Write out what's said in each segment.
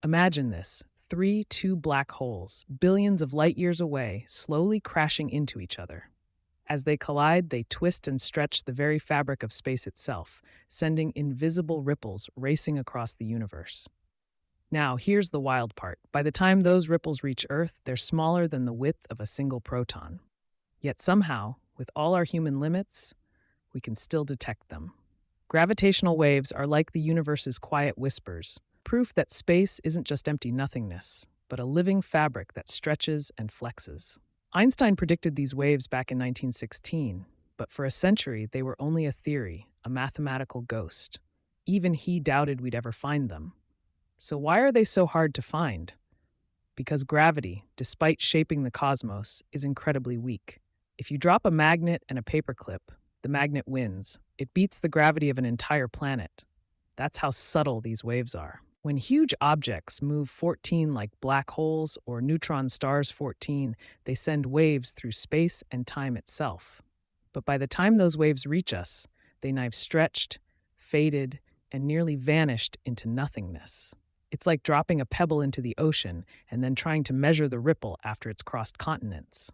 Imagine this: two black holes, billions of light years away, slowly crashing into each other. As they collide, they twist and stretch the very fabric of space itself, sending invisible ripples racing across the universe. Now, here's the wild part. By the time those ripples reach Earth, they're smaller than the width of a single proton. Yet somehow, with all our human limits, we can still detect them. Gravitational waves are like the universe's quiet whispers, proof that space isn't just empty nothingness, but a living fabric that stretches and flexes. Einstein predicted these waves back in 1916, but for a century they were only a theory, a mathematical ghost. Even he doubted we'd ever find them. So why are they so hard to find? Because gravity, despite shaping the cosmos, is incredibly weak. If you drop a magnet and a paperclip, the magnet wins. It beats the gravity of an entire planet. That's how subtle these waves are. When huge objects move 14 like black holes or neutron stars 14, they send waves through space and time itself. But by the time those waves reach us, they've stretched, faded, and nearly vanished into nothingness. It's like dropping a pebble into the ocean and then trying to measure the ripple after it's crossed continents.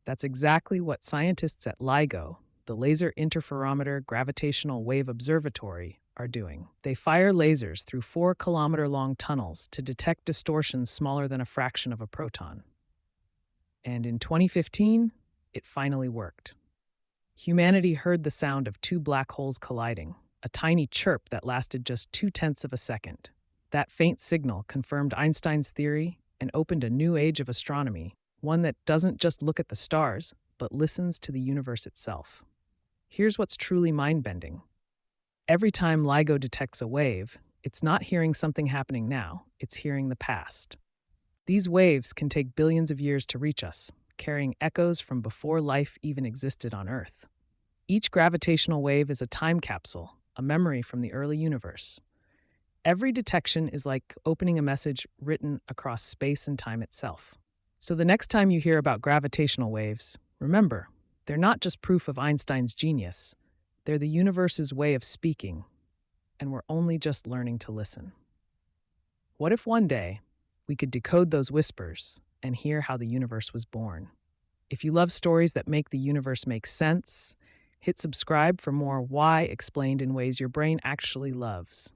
That's exactly what scientists at LIGO, the Laser Interferometer Gravitational Wave Observatory, are doing. They fire lasers through 4-kilometer-long tunnels to detect distortions smaller than a fraction of a proton. And in 2015, it finally worked. Humanity heard the sound of two black holes colliding, a tiny chirp that lasted just 0.2 of a second. That faint signal confirmed Einstein's theory and opened a new age of astronomy, one that doesn't just look at the stars, but listens to the universe itself. Here's what's truly mind-bending. Every time LIGO detects a wave, it's not hearing something happening now, it's hearing the past. These waves can take billions of years to reach us, carrying echoes from before life even existed on Earth. Each gravitational wave is a time capsule, a memory from the early universe. Every detection is like opening a message written across space and time itself. So the next time you hear about gravitational waves, remember, they're not just proof of Einstein's genius. They're the universe's way of speaking, and we're only just learning to listen. What if one day we could decode those whispers and hear how the universe was born? If you love stories that make the universe make sense, hit subscribe for more why explained in ways your brain actually loves.